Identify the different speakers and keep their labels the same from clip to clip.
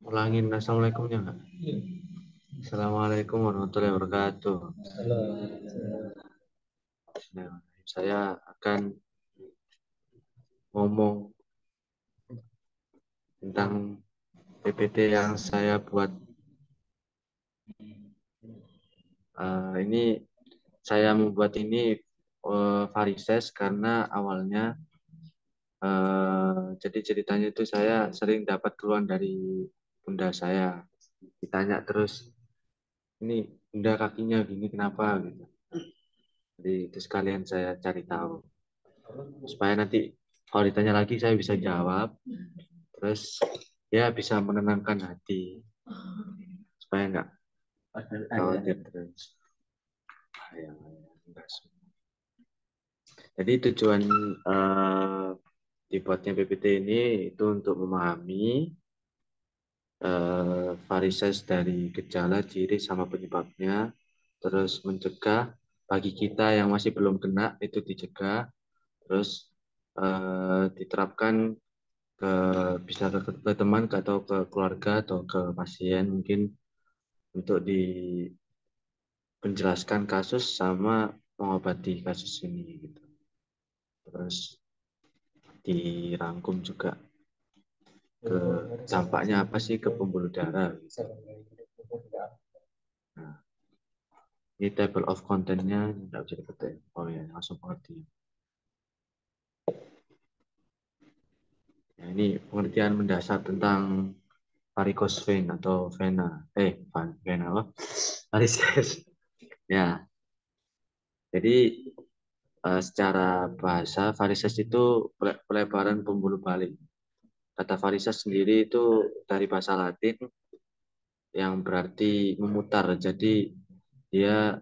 Speaker 1: Ulangin assalamualaikumnya nggak? Assalamualaikum warahmatullahi wabarakatuh.
Speaker 2: Halo.
Speaker 1: Nah, saya akan ngomong tentang PPT yang saya buat. Ini saya membuat ini varises karena awalnya jadi ceritanya itu saya sering dapat keluhan dari bunda saya. Ditanya terus, ini bunda kakinya gini kenapa gitu. Jadi itu sekalian saya cari tahu supaya nanti kalau ditanya lagi saya bisa jawab, terus ya bisa menenangkan hati supaya nggak khawatir terus. Ya, enggak. Jadi tujuan eh, dibuatnya PPT ini itu untuk memahami varises dari gejala, ciri, sama penyebabnya, terus mencegah bagi kita yang masih belum kena itu dicegah, terus diterapkan ke bisa ke teman atau ke keluarga atau ke pasien mungkin untuk menjelaskan kasus sama mengobati kasus ini gitu. Terus dirangkum juga ke dampaknya apa sih ke pembuluh darah gitu. Nah, ini table of content-nya nggak bisa diketik. Oh ya, langsung pengertian. Nah, ini pengertian mendasar tentang varicose vein atau vena. Vena apa? Varises. Ya, jadi secara bahasa varises itu pelebaran pembuluh balik. Kata varises sendiri itu dari bahasa Latin yang berarti memutar. Jadi dia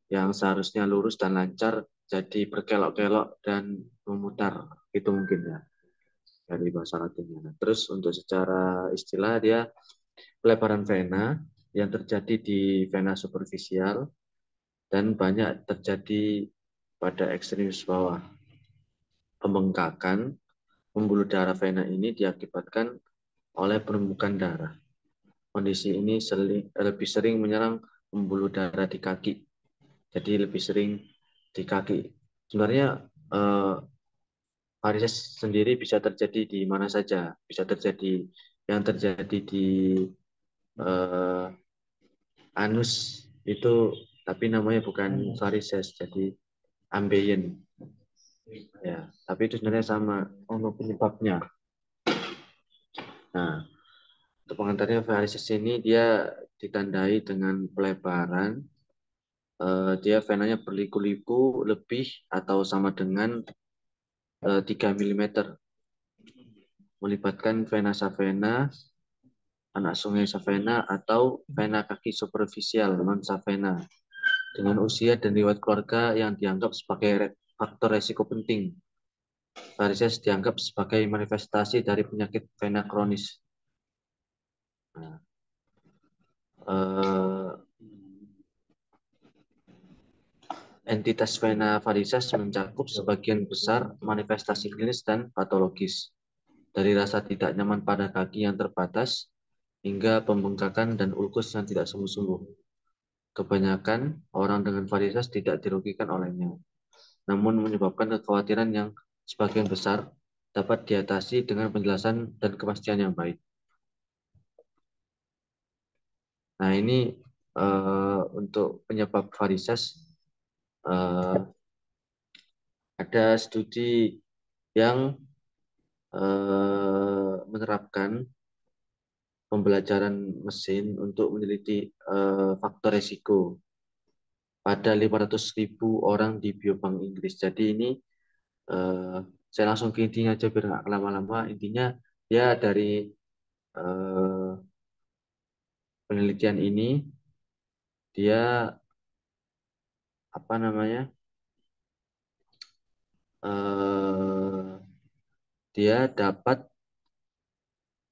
Speaker 1: yang seharusnya lurus dan lancar jadi berkelok-kelok dan memutar. Itu mungkin ya dari bahasa Latinnya. Nah, terus untuk secara istilah dia pelebaran vena yang terjadi di vena superficial dan banyak terjadi pada ekstremis bawah. Pembengkakan pembuluh darah vena ini diakibatkan oleh penumpukan darah. Kondisi ini lebih sering menyerang pembuluh darah di kaki. Jadi lebih sering di kaki. Sebenarnya varises sendiri bisa terjadi di mana saja. Bisa terjadi yang terjadi di eh, anus itu, tapi namanya bukan varises, jadi ambeien. Ya, tapi itu sebenarnya sama penyebabnya. Nah, untuk pengantarnya varises ini dia ditandai dengan pelebaran, dia venanya berliku-liku lebih atau sama dengan 3 mm, melibatkan vena savena, anak sungai savena, atau vena kaki superficial non savena dengan usia dan riwayat keluarga yang dianggap sebagai faktor resiko penting. Varises dianggap sebagai manifestasi dari penyakit vena kronis. Nah, eh, entitas vena varises mencakup sebagian besar manifestasi klinis dan patologis, dari rasa tidak nyaman pada kaki yang terbatas hingga pembengkakan dan ulkus yang tidak sembuh-sembuh. Kebanyakan orang dengan varises tidak dirugikan olehnya, namun menyebabkan kekhawatiran yang sebagian besar dapat diatasi dengan penjelasan dan kepastian yang baik. Nah, ini untuk penyebab varises eh, ada studi yang menerapkan pembelajaran mesin untuk meneliti faktor risiko pada 500.000 orang di Biobank Inggris. Jadi ini eh, saya langsung ke intinya aja biar nggak lama-lama. Intinya ya dari eh, penelitian ini dia apa namanya eh, dia dapat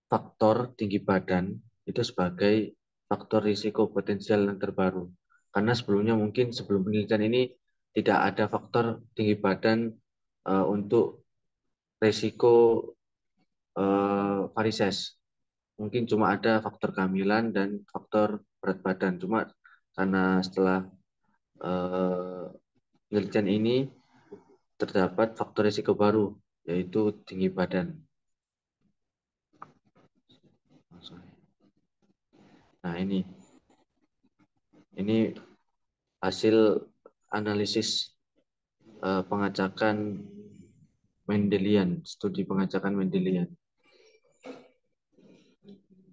Speaker 1: faktor tinggi badan itu sebagai faktor risiko potensial yang terbaru. Karena sebelumnya mungkin sebelum penelitian ini tidak ada faktor tinggi badan untuk risiko varises. Mungkin cuma ada faktor kehamilan dan faktor berat badan. Cuma karena setelah eh, penelitian ini terdapat faktor risiko baru, yaitu tinggi badan. Nah, ini hasil analisis pengacakan Mendelian, studi pengacakan Mendelian.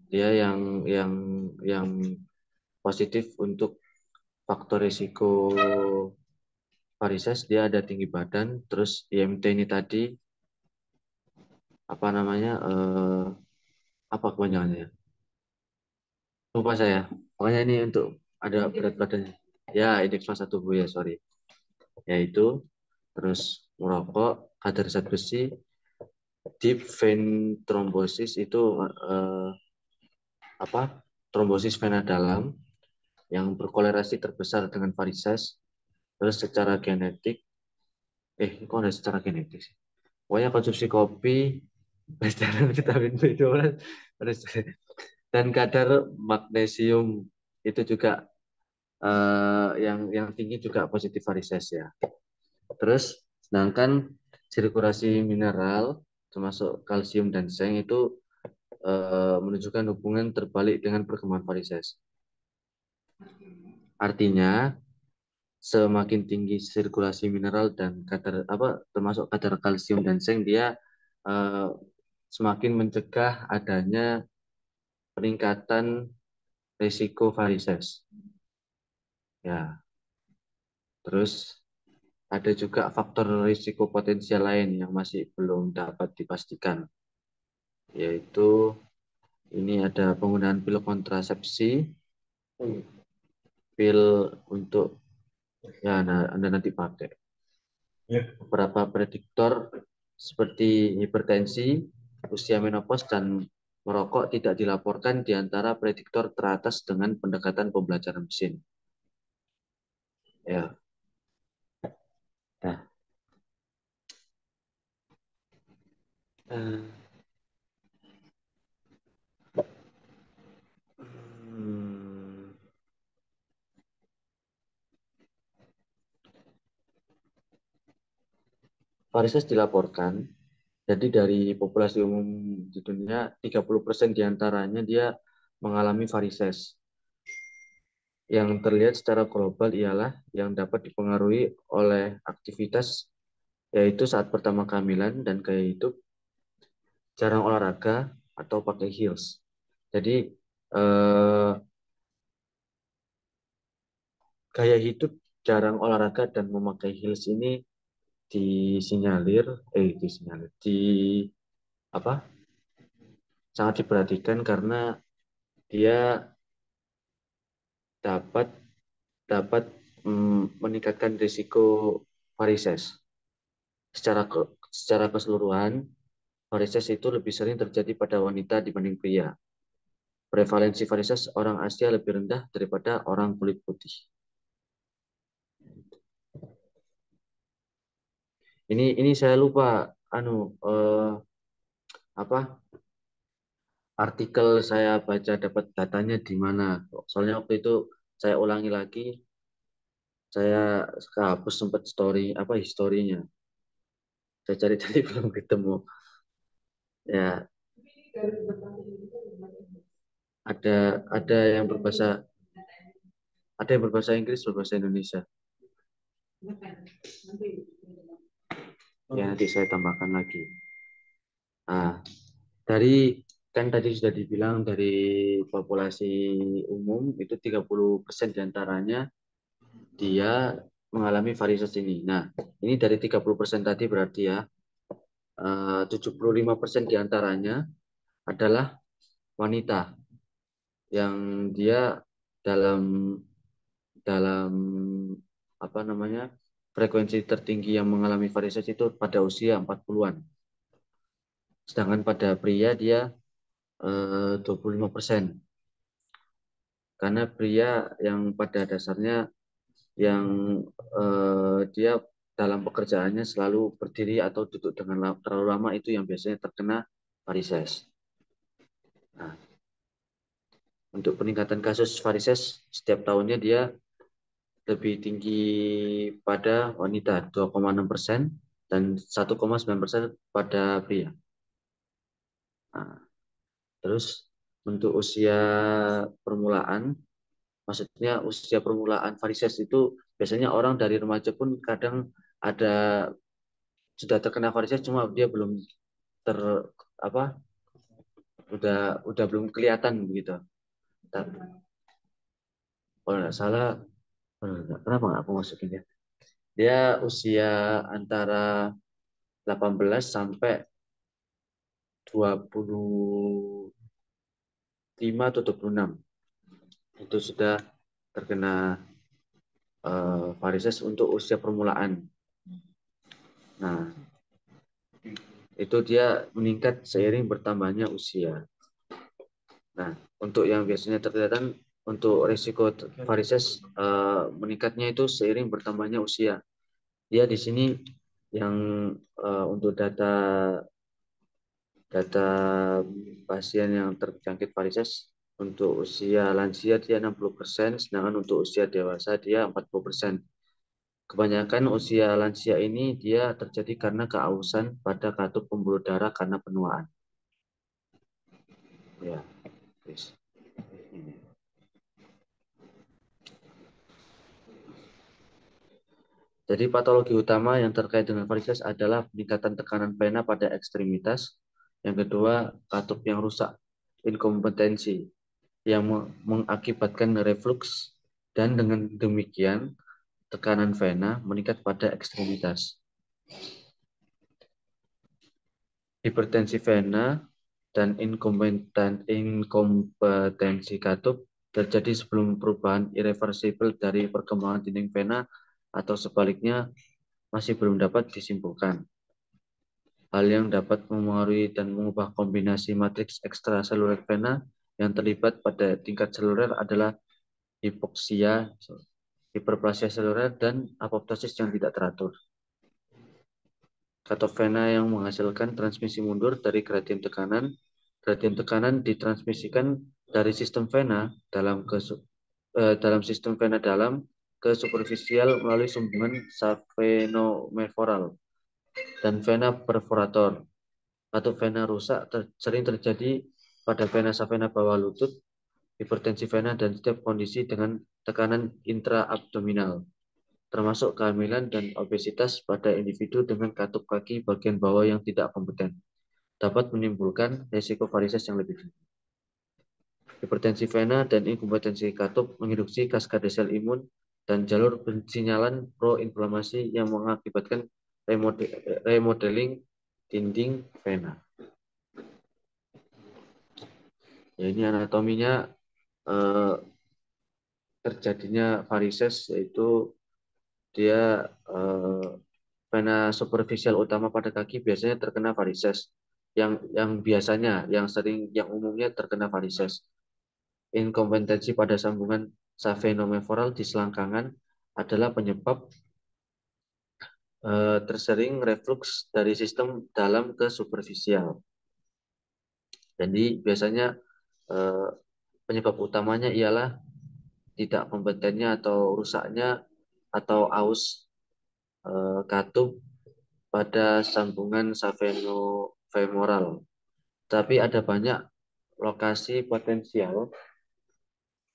Speaker 1: Dia yang positif untuk faktor risiko varises, dia ada tinggi badan, terus IMT ini tadi apa namanya apa kepanjangannya? Lupa saya. Pokoknya ini untuk ada berat badannya. Ya, indeks massa tubuh ya, sorry. Yaitu terus merokok, kadar zat besi, deep vein thrombosis itu eh, apa? Trombosis vena dalam yang berkolerasi terbesar dengan varises. Terus secara genetik, kok ada secara genetik sih? Pokoknya konsumsi kopi, restoran vitamin B12, terus dan kadar magnesium itu juga yang tinggi juga positif varises ya. Terus sedangkan sirkulasi mineral termasuk kalsium dan seng itu menunjukkan hubungan terbalik dengan perkembangan varises. Artinya semakin tinggi sirkulasi mineral dan kadar apa termasuk kadar kalsium dan seng dia eh, semakin mencegah adanya peningkatan risiko varises. Ya, terus ada juga faktor risiko potensial lain yang masih belum dapat dipastikan, yaitu ini ada penggunaan pil kontrasepsi, pil untuk ya Anda nanti pakai. Beberapa prediktor seperti hipertensi, usia menopause, dan merokok tidak dilaporkan di antara prediktor teratas dengan pendekatan pembelajaran mesin. Ya, nah, eh, hmm, varises dilaporkan. Jadi dari populasi umum di dunia, 30% diantaranya dia mengalami varises. Yang terlihat secara global ialah yang dapat dipengaruhi oleh aktivitas, yaitu saat pertama kehamilan dan gaya hidup, jarang olahraga, atau pakai heels. Jadi eh, gaya hidup, jarang olahraga, dan memakai heels ini disinyalir, di apa? Sangat diperhatikan karena dia dapat dapat meningkatkan risiko varises. Secara keseluruhan, varises itu lebih sering terjadi pada wanita dibanding pria. Prevalensi varises orang Asia lebih rendah daripada orang kulit putih. Ini saya lupa apa artikel saya baca dapat datanya di mana. Soalnya waktu itu saya ulangi lagi, saya hapus sempat historinya. Saya cari-cari belum ketemu. Ya, ada yang berbahasa Inggris, berbahasa Indonesia. Ya, nanti saya tambahkan lagi. Nah, dari kan tadi sudah dibilang dari populasi umum itu 30% diantaranya dia mengalami varises ini. Nah, ini dari 30% tadi berarti ya 75% diantaranya adalah wanita yang dia dalam dalam apa namanya frekuensi tertinggi yang mengalami varises itu pada usia 40-an. Sedangkan pada pria dia 25%. Karena pria yang pada dasarnya yang dia dalam pekerjaannya selalu berdiri atau duduk dengan terlalu lama itu yang biasanya terkena varises. Nah, untuk peningkatan kasus varises setiap tahunnya dia lebih tinggi pada wanita 2,6% dan 1,9% pada pria. Nah, terus untuk usia permulaan, maksudnya usia permulaan varises itu biasanya orang dari remaja pun kadang ada sudah terkena varises cuma dia belum ter apa udah belum kelihatan begitu. Tapi kalau nggak salah, kenapa nggak aku masukin ya? Dia usia antara 18 sampai 25 atau 26 itu sudah terkena varises untuk usia permulaan. Nah, itu dia meningkat seiring bertambahnya usia. Nah, untuk yang biasanya terkelihatan untuk risiko varises meningkatnya itu seiring bertambahnya usia. Dia di sini yang untuk data data pasien yang terjangkit varises untuk usia lansia dia 60%, sedangkan untuk usia dewasa dia 40%. Kebanyakan usia lansia ini dia terjadi karena keausan pada katup pembuluh darah karena penuaan. Ya, yes. Jadi patologi utama yang terkait dengan varises adalah peningkatan tekanan vena pada ekstremitas. Yang kedua, katup yang rusak, inkompetensi yang mengakibatkan reflux, dan dengan demikian tekanan vena meningkat pada ekstremitas. Hipertensi vena dan inkompetensi katup terjadi sebelum perubahan irreversibel dari perkembangan dinding vena atau sebaliknya masih belum dapat disimpulkan. Hal yang dapat memengaruhi dan mengubah kombinasi matriks ekstraseluler vena yang terlibat pada tingkat seluler adalah hipoksia, hiperplasia seluler, dan apoptosis yang tidak teratur. Katup vena yang menghasilkan transmisi mundur dari gradien tekanan. Gradien tekanan ditransmisikan dari sistem vena dalam sistem vena dalam ke superficial melalui sambungan savenomeforal dan vena perforator. Katup vena rusak sering terjadi pada vena savena bawah lutut, hipertensi vena, dan setiap kondisi dengan tekanan intraabdominal, termasuk kehamilan dan obesitas pada individu dengan katup kaki bagian bawah yang tidak kompeten, dapat menimbulkan risiko varises yang lebih tinggi. Hipertensi vena dan inkompetensi katup menginduksi kaskade sel imun dan jalur pensinyalan proinflamasi yang mengakibatkan remodeling dinding vena. Ya, ini anatominya eh, terjadinya varises, yaitu dia vena superficial utama pada kaki biasanya terkena varises. Yang umumnya terkena varises. Inkompetensi pada sambungan savenomeforal di selangkangan adalah penyebab tersering reflux dari sistem dalam ke superficial. Jadi biasanya eh, penyebab utamanya ialah tidak kompetennya atau rusaknya atau aus katup pada sambungan savenofemoral. Tapi ada banyak lokasi potensial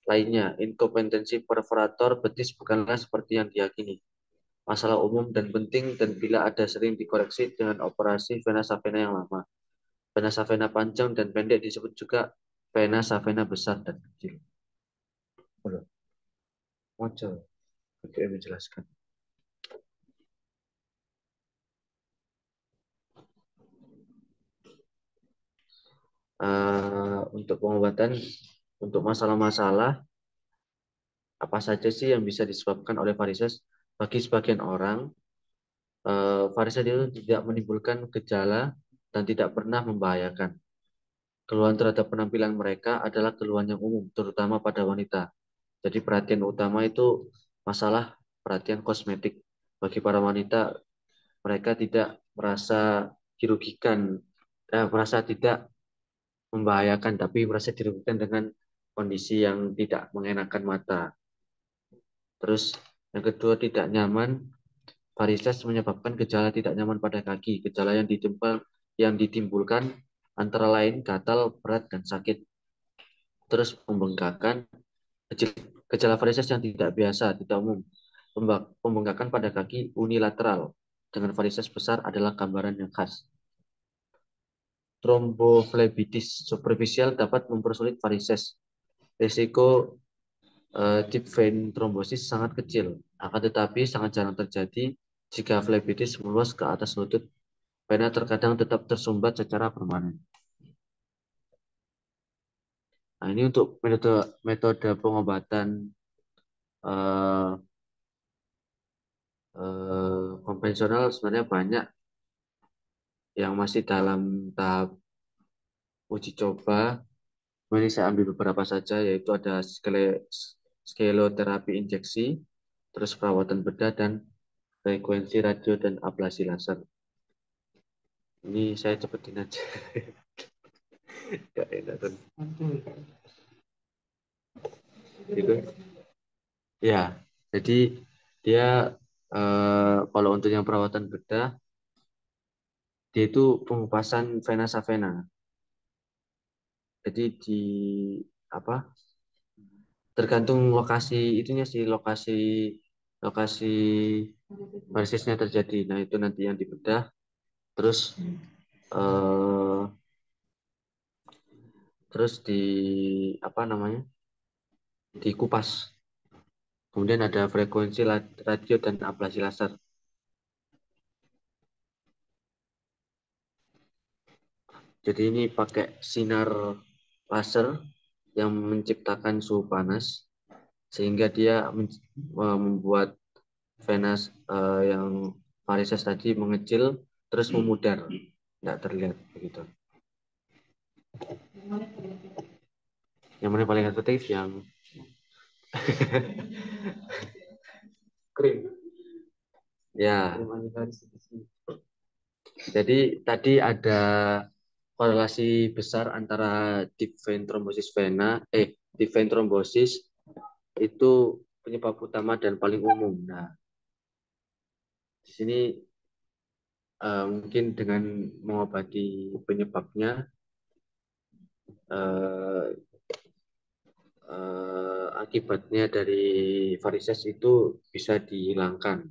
Speaker 1: lainnya. Inkompetensi perforator betis bukanlah seperti yang diyakini. Masalah umum dan penting, dan bila ada sering dikoreksi dengan operasi vena savena yang lama. Vena savena panjang dan pendek disebut juga vena savena besar dan kecil. Oke, menjelaskan. Untuk pengobatan, untuk masalah-masalah apa saja sih yang bisa disebabkan oleh varises? Bagi sebagian orang, varises itu tidak menimbulkan gejala dan tidak pernah membahayakan. Keluhan terhadap penampilan mereka adalah keluhan yang umum, terutama pada wanita. Jadi perhatian utama itu masalah perhatian kosmetik. Bagi para wanita, mereka tidak merasa dirugikan, merasa tidak membahayakan, tapi merasa dirugikan dengan kondisi yang tidak mengenakan mata. Terus yang kedua, tidak nyaman. Varises menyebabkan gejala tidak nyaman pada kaki. Gejala yang ditimbulkan antara lain gatal, berat, dan sakit. Terus pembengkakan. Gejala varises yang tidak biasa, tidak umum. Pembengkakan pada kaki unilateral dengan varises besar adalah gambaran yang khas. Tromboflebitis superficial dapat mempersulit varises. Risiko deep vein thrombosis sangat kecil, akan tetapi sangat jarang terjadi jika flebitis meluas ke atas lutut. Vena terkadang tetap tersumbat secara permanen. Nah, ini untuk metode pengobatan eh, konvensional sebenarnya banyak yang masih dalam tahap uji coba. Ini saya ambil beberapa saja, yaitu ada skleroterapi injeksi, terus perawatan bedah, dan frekuensi radio dan ablasi laser. Ini saya cepetin aja. Gak enak kan? Gitu. Ya, jadi dia kalau untuk yang perawatan bedah, dia itu pengupasan vena savena. Jadi di apa? Tergantung lokasi itunya sih, lokasi lokasi varisesnya terjadi. Nah, itu nanti yang dibedah. Terus eh, terus di apa namanya? Dikupas. Kemudian ada frekuensi radio dan ablasi laser. Jadi ini pakai sinar laser yang menciptakan suhu panas sehingga dia membuat venas yang varises tadi mengecil terus memudar, tidak terlihat begitu. Yang mana paling efektif? Yang krim. Ya. Jadi tadi ada korelasi besar antara deep vein thrombosis itu penyebab utama dan paling umum. Nah, di sini mungkin dengan mengobati penyebabnya eh, akibatnya dari varises itu bisa dihilangkan.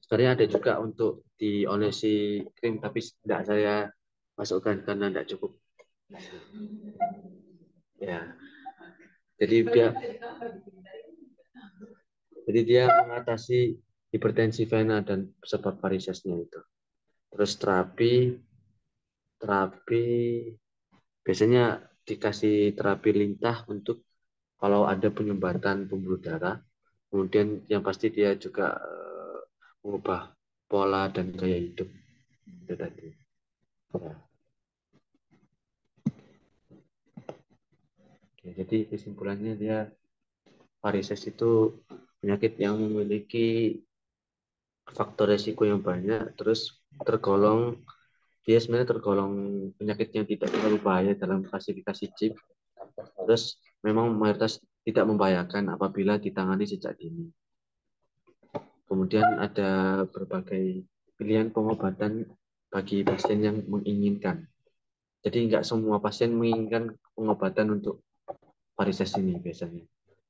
Speaker 1: Sebenarnya ada juga untuk diolesi krim, tapi tidak saya masukkan karena tidak cukup. Ya, jadi dia mengatasi hipertensi vena dan sebab varisesnya itu. Terus terapi biasanya dikasih terapi lintah untuk kalau ada penyumbatan pembuluh darah. Kemudian yang pasti dia juga mengubah pola dan gaya hidup itu tadi. Ya. Oke, jadi kesimpulannya dia varises itu penyakit yang memiliki faktor resiko yang banyak, terus dia sebenarnya tergolong penyakit yang tidak terlalu bahaya dalam klasifikasi CHIP, terus memang mayoritas tidak membahayakan apabila ditangani sejak dini. Kemudian ada berbagai pilihan pengobatan bagi pasien yang menginginkan. Jadi nggak semua pasien menginginkan pengobatan untuk varises ini biasanya.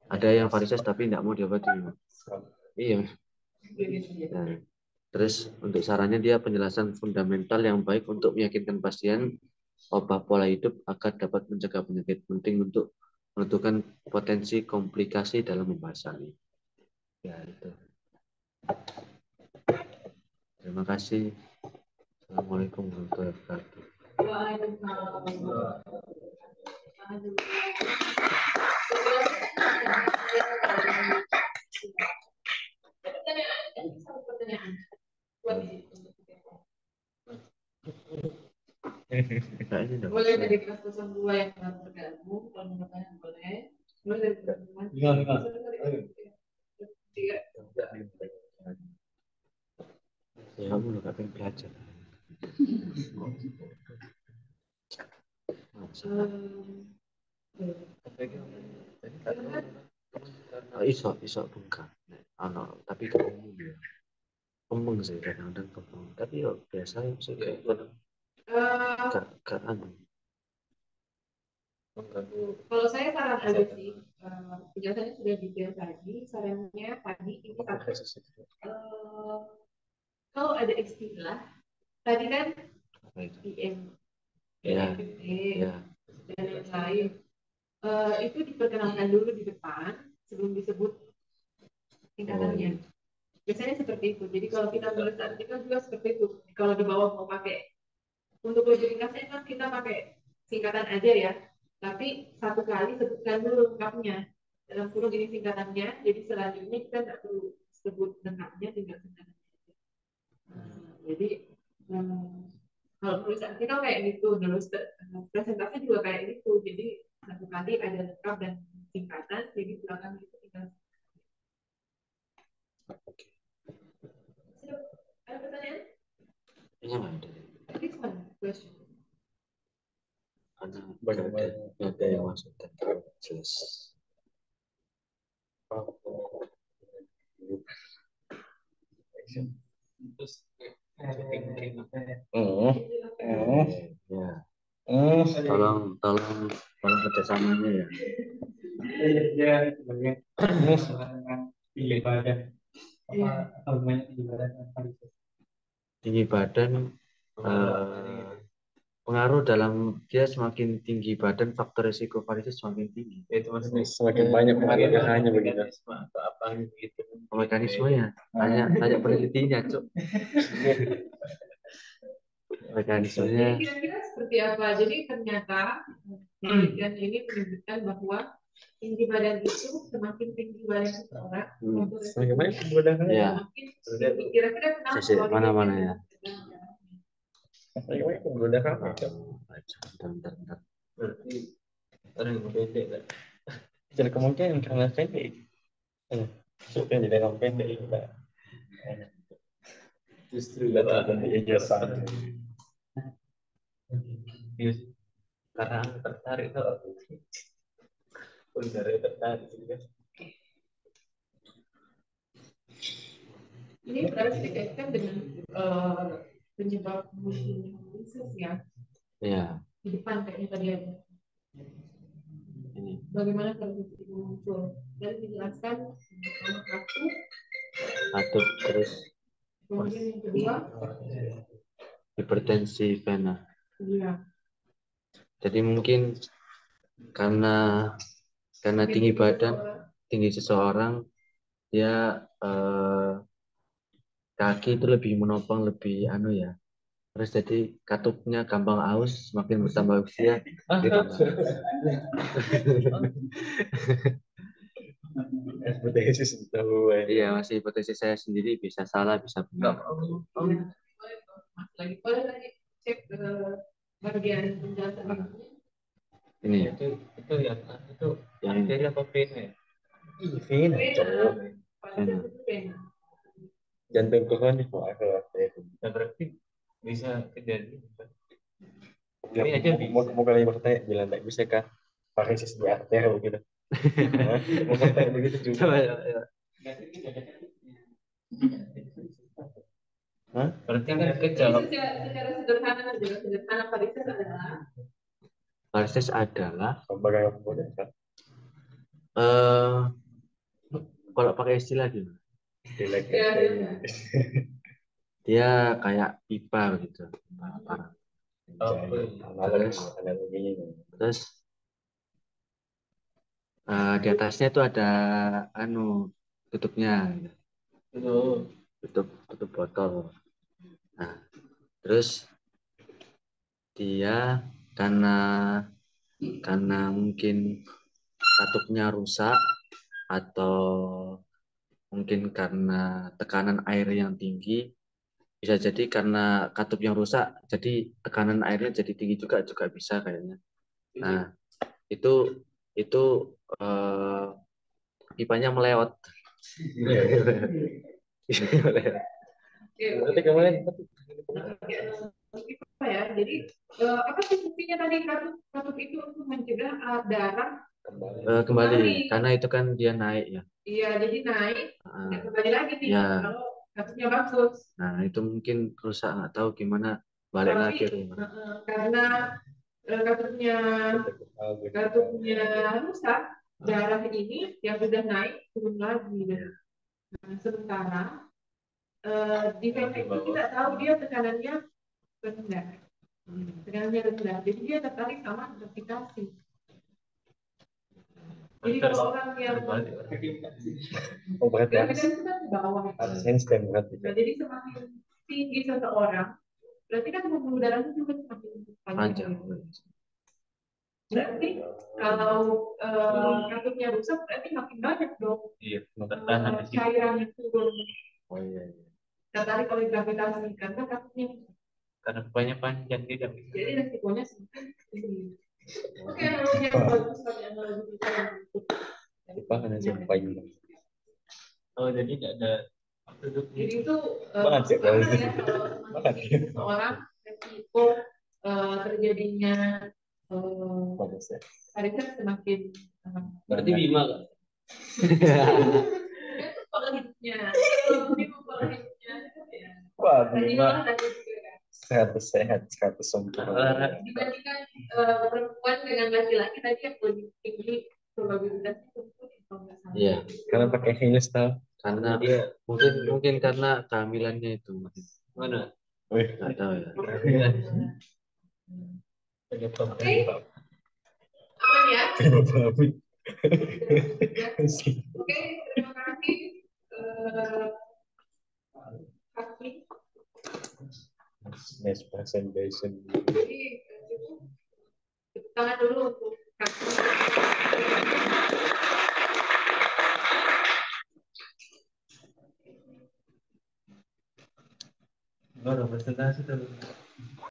Speaker 1: Ada yang varises tapi nggak mau diobati. Iya. Nah, terus untuk sarannya dia penjelasan fundamental yang baik untuk meyakinkan pasien obat pola hidup agar dapat mencegah penyakit, penting untuk menentukan potensi komplikasi dalam pembahasan ini. Ya, itu. Terima kasih. Assalamualaikum warahmatullahi wabarakatuh. Boleh dari kelas 02 yang baru bergabung, kalau mau tanya boleh. Boleh dari gabungan. Ya, kamu udah pengen belajar. Iso iso bengkak. Ano, tapi ketemu ya. Kemeng sih kadang-kadang kemeng. Tapi yo biasa sih kayak gak anu.
Speaker 2: Kalau saya saran aja sih, penjelasannya sudah detail tadi. Sarannya tadi ini kalau ada istilah tadi kan IM,
Speaker 1: ya,
Speaker 2: dan yang lain, itu diperkenalkan dulu di depan sebelum disebut tingkatannya. Biasanya seperti itu. Jadi kalau kita nulis artikel juga seperti itu. Kalau di bawah mau pakai untuk lebih ringkasnya kan kita pakai singkatan aja ya. Tapi satu kali sebutkan dulu lengkapnya. Dalam kurung ini singkatannya. Jadi selanjutnya kita nggak perlu sebut lengkapnya, tinggal singkatannya. Jadi kalau nulis artikel kayak gitu, nulis presentasi juga kayak gitu. Jadi satu kali ada lengkap dan singkatan. Jadi belakang itu tinggal. Ada pertanyaan?
Speaker 1: Ini ada.
Speaker 2: This one question.
Speaker 1: Ada yang masuk dan jelas. Terus tolong kerjasamanya ya. Tinggi badan tinggi badan pengaruh dalam dia semakin tinggi badan, faktor risiko varises semakin tinggi. Itu maksudnya semakin banyak pengaruhnya begitu. Atau apa gitu. Mekanismenya tanya penelitinya, Cuk. Mekanismenya.
Speaker 2: Jadi kira-kira seperti apa? Jadi ternyata penelitian ini menunjukkan bahwa tinggi badan itu semakin tinggi badan seseorang, semakin banyak
Speaker 1: badan ya.
Speaker 2: Kira-kira kenapa?
Speaker 1: Mana-mana ya.
Speaker 2: Bentar.
Speaker 1: Berarti orang yang pendek kan? Jadi kemungkinan karena pendek. Suka jadi orang pendek juga. Justru iya sama. Karena tertarik tuh aku. Benar tertarik juga.
Speaker 2: Ini berarti dikaitkan dengan penyebab munculnya krisis ya.
Speaker 1: Iya.
Speaker 2: Di depan kayaknya tadi ada.
Speaker 1: Ini.
Speaker 2: Bagaimana kalau itu muncul? Dan dijelaskan
Speaker 1: Batuk terus.
Speaker 2: Kemudian yang kedua,
Speaker 1: hipertensi vena.
Speaker 2: Iya.
Speaker 1: Jadi mungkin karena tinggi badan, tinggi seseorang, dia kaki itu lebih menopang, lebih anu ya. Terus jadi katupnya gampang aus, semakin bertambah usia. Hipotesis tahu. Iya, masih hipotesis saya sendiri, bisa salah, bisa benar.
Speaker 2: Lagi boleh lagi cek ke bagian penjelasan
Speaker 1: ini. Itu yang arteri apa vena ya? Vena, cowok. Vena. Jantung kronis kok aku arteri. Nah, berarti bisa kejadian. Ini aja mau kali bertanya bilang tak bisa kah varises di arteri gitu. Mau bertanya begitu juga. Hah? Berarti kan kejawab.
Speaker 2: Secara sederhana varises adalah
Speaker 1: varises adalah kalau pakai istilah gimana? Dia kayak pipa gitu. Terus di atasnya itu ada tutupnya, tutup botol. Nah, terus dia karena mungkin katupnya rusak atau mungkin karena tekanan air yang tinggi, bisa jadi karena katup yang rusak jadi tekanan airnya jadi tinggi juga bisa kayaknya. Nah, itu pipanya melewat. Berarti kemarin
Speaker 2: apa ya? Jadi apa sih fungsinya tadi katup itu untuk mencegah darah
Speaker 1: kembali karena itu kan dia naik ya.
Speaker 2: Iya, jadi naik nggak kembali lagi nih
Speaker 1: ya.
Speaker 2: kalau katupnya bagus.
Speaker 1: Nah itu mungkin rusak, nggak tahu gimana balik lagi
Speaker 2: karena katupnya rusak, darah ini yang udah naik turun lagi. Nah, sementara di PT itu kita tahu dia tekanannya rendah. Tekanannya rendah, jadi dia tertarik sama gravitasi. Jadi kalau orang yang gravitasi itu kan di bawah. Nah, jadi semakin tinggi seseorang, berarti kan pembuluh darahnya juga semakin panjang. Berarti kalau katupnya rusak, berarti makin banyak dong. Iya, cairan yang turun.
Speaker 1: Oh iya.
Speaker 2: Tertarik oleh gravitasi karena katupnya
Speaker 3: karena banyak panjang tidak.
Speaker 2: Jadi resikonya semakin tinggi. Oke, analogi yang bagus pada analogi
Speaker 3: Apa hanya sampai oh jadi tidak ada
Speaker 2: jadi itu
Speaker 3: banget ya
Speaker 2: kalau
Speaker 3: ya
Speaker 2: seorang resiko terjadinya Parisnya semakin
Speaker 3: berarti 5 kan?
Speaker 2: itu pola hidupnya.
Speaker 3: Wah, 5 sehat 100 sempurna.
Speaker 2: Dibandingkan perempuan dengan laki-laki tadi yang lebih tinggi probabilitasnya untuk informasi.
Speaker 1: Iya,
Speaker 3: Karena pakai heels tau.
Speaker 1: Karena dia mungkin karena kehamilannya itu.
Speaker 3: Mana?
Speaker 1: Nggak tahu ya.
Speaker 2: Oke. Aman ya? Oke, terima kasih. Kaki.
Speaker 3: Nice presentation.
Speaker 2: Jadi, tepuk tangan dulu untuk kaki.
Speaker 3: Baru presentasi tuh.